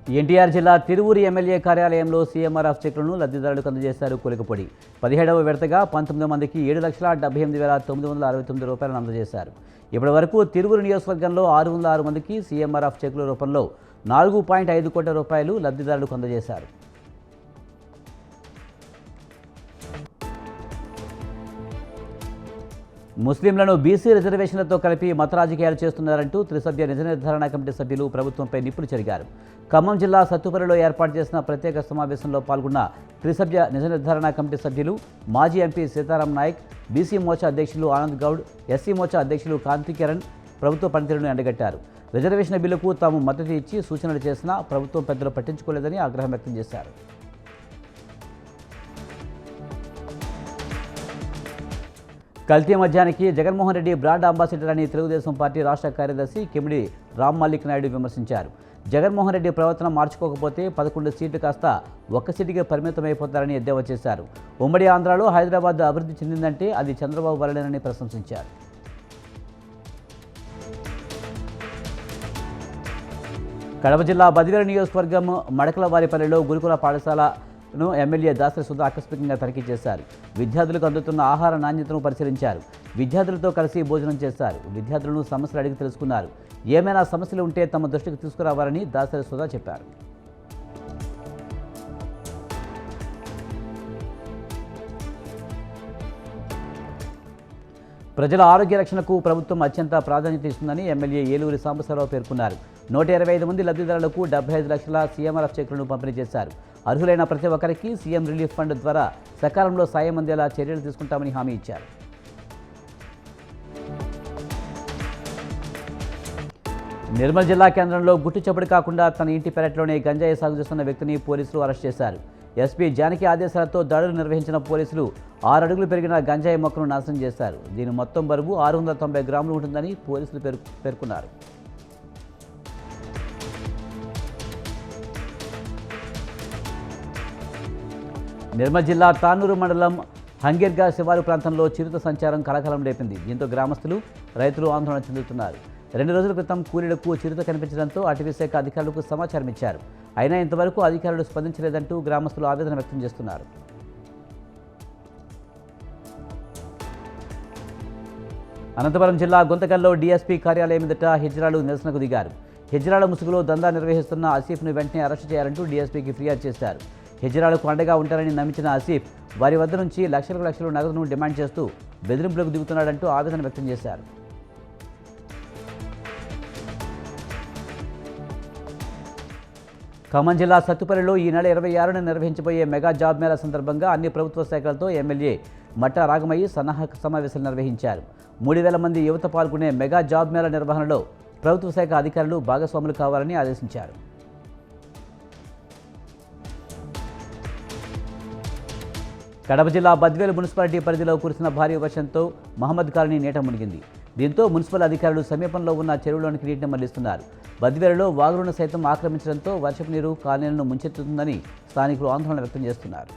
ఎన్టీఆర్ జిల్లా తిరువూరు ఎమ్మెల్యే కార్యాలయంలో సీఎంఆర్ఎఫ్ చెక్కులను లబ్ధిదారులకు అందజేశారు కూలికపొడి. 17వ విడతగా 19 మందికి 7,78,969 రూపాయలను అందజేశారు. ఇప్పటి వరకు తిరువూరు నియోజకవర్గంలో 606 మందికి సీఎంఆర్ఎఫ్ చెక్కుల రూపంలో 4.5 కోట్ల రూపాయలు లబ్ధిదారులకు అందజేశారు. ముస్లింలను బీసీ రిజర్వేషన్లతో కలిపి మత రాజకీయాలు చేస్తున్నారంటూ త్రిసభ్య నిజ నిర్ధారణ కమిటీ సభ్యులు ప్రభుత్వంపై నిప్పులు చెరిగారు. ఖమ్మం జిల్లా సత్తుపల్లిలో ఏర్పాటు చేసిన ప్రత్యేక సమావేశంలో పాల్గొన్న త్రిసభ్య నిజ నిర్ధారణ కమిటీ సభ్యులు మాజీ ఎంపీ సీతారాం నాయక్, బీసీ మోర్చా అధ్యక్షులు ఆనంద్ గౌడ్, ఎస్సీ మోర్చా అధ్యక్షులు కాంతి కిరణ్ ప్రభుత్వ పనితీరును ఎండగట్టారు. రిజర్వేషన్ బిల్లుకు తాము మద్దతు ఇచ్చి సూచనలు చేసినా ప్రభుత్వం పెద్దలు పట్టించుకోలేదని ఆగ్రహం వ్యక్తం చేశారు. కల్తీ మద్యానికి జగన్మోహన్ రెడ్డి బ్రాండ్ అంబాసిడర్ అని తెలుగుదేశం పార్టీ రాష్ట్ర కార్యదర్శి కిమిడి రామ్ మల్లిక్ నాయుడు విమర్శించారు. జగన్మోహన్ రెడ్డి ప్రవర్తన మార్చుకోకపోతే 11 సీట్లు కాస్త 1 సీటుకే పరిమితమైపోతారని ఎద్దేవా చేశారు. ఉమ్మడి ఆంధ్రాలో హైదరాబాద్ అభివృద్ధి చెందిందంటే అది చంద్రబాబు వల్లనేనని ప్రశంసించారు. కడప జిల్లా బదివేలు నియోజకవర్గం మడకలవారిపల్లిలో గురుకుల పాఠశాలను ఎమ్మెల్యే దాసరి సుధా ఆకస్మికంగా తనిఖీ చేశారు. విద్యార్థులకు అందుతున్న ఆహార నాణ్యతను పరిశీలించారు. విద్యార్థులతో కలిసి భోజనం చేశారు. విద్యార్థులను సమస్యలు అడిగి తెలుసుకున్నారు. ఏమైనా సమస్యలు ఉంటే తమ దృష్టికి తీసుకురావాలని దాసరి సుధా చెప్పారు. ప్రజల ఆరోగ్య రక్షణకు ప్రభుత్వం అత్యంత ప్రాధాన్యత ఇస్తుందని ఎమ్మెల్యే ఏలూరి సాంబశివరావు పేర్కొన్నారు. 125 మంది లబ్ధిదారులకు 75 లక్షల సీఎంఆర్ఎఫ్ చెక్కులను పంపిణీ చేశారు. అర్హులైన ప్రతి ఒక్కరికి సీఎం రిలీఫ్ ఫండ్ ద్వారా సకాలంలో సాయం అందేలా చర్యలు తీసుకుంటామని హామీ ఇచ్చారు. నిర్మల్ జిల్లా కేంద్రంలో గుట్టు చప్పుడు కాకుండా తన ఇంటి పెరట్లోనే గంజాయి సాగు చేస్తున్న వ్యక్తిని పోలీసులు అరెస్ట్ చేశారు. ఎస్పీ జానకి ఆదేశాలతో దాడులు నిర్వహించిన పోలీసులు 6 అడుగులు పెరిగిన గంజాయి మొక్కను నాశనం చేశారు. దీని మొత్తం బరువు 690 గ్రాములు ఉంటుందని పోలీసులు పేర్కొన్నారు. నిర్మల్ జిల్లా తానూరు మండలం హంగేర్గా శివారు ప్రాంతంలో చిరుత సంచారం కలకలం రేపింది. దీంతో గ్రామస్తులు, రైతులు ఆందోళన చెందుతున్నారు. 2 రోజుల క్రితం కూలీలకు చిరుత కనిపించడంతో అటవీశాఖ అధికారులకు సమాచారం ఇచ్చారు. అయినా ఇంతవరకు అధికారులు స్పందించలేదంటూ గ్రామస్తులు ఆవేదన వ్యక్తం చేస్తున్నారు. అనంతపురం జిల్లా గుంతకల్లో డీఎస్పీ కార్యాలయం ఎదుట హిజ్రాలు నిరసనకు దిగారు. హిజ్రాల ముసుగులో దందా నిర్వహిస్తున్న ఆసిఫ్ను వెంటనే అరెస్టు చేయాలంటూ డీఎస్పీకి ఫిర్యాదు చేశారు. హిజ్రాలకు అండగా ఉంటారని నమ్మించిన ఆసిఫ్ వారి వద్ద నుంచి లక్షలకు లక్షలు నగదును డిమాండ్ చేస్తూ బెదిరింపులకు దిగుతున్నాడంటూ ఆవేదన వ్యక్తం చేశారు. ఖమ్మం జిల్లా సత్తుపల్లిలో ఈ నెల 26న నిర్వహించబోయే మెగా జాబ్ మేళా సందర్భంగా అన్ని ప్రభుత్వ శాఖలతో ఎమ్మెల్యే మట్టా రాగమయ్యి సన్నాహక సమావేశాలు నిర్వహించారు. 3,000 మంది యువత పాల్గొనే మెగా జాబ్ మేళా నిర్వహణలో ప్రభుత్వ శాఖ అధికారులు భాగస్వాములు కావాలని ఆదేశించారు. కడప జిల్లా బద్వేలు మున్సిపాలిటీ పరిధిలో కురిసిన భారీ వర్షంతో మహమ్మద్ కాలనీ నీట మునిగింది. దీంతో మున్సిపల్ అధికారులు సమీపంలో ఉన్న చెరువులోనికి నీటిని మళ్లిస్తున్నారు. బద్వేలులో వాగులను సైతం ఆక్రమించడంతో వర్షపు నీరు కాలనీలను ముంచెత్తుతుందని స్థానికులు ఆందోళన వ్యక్తం చేస్తున్నారు.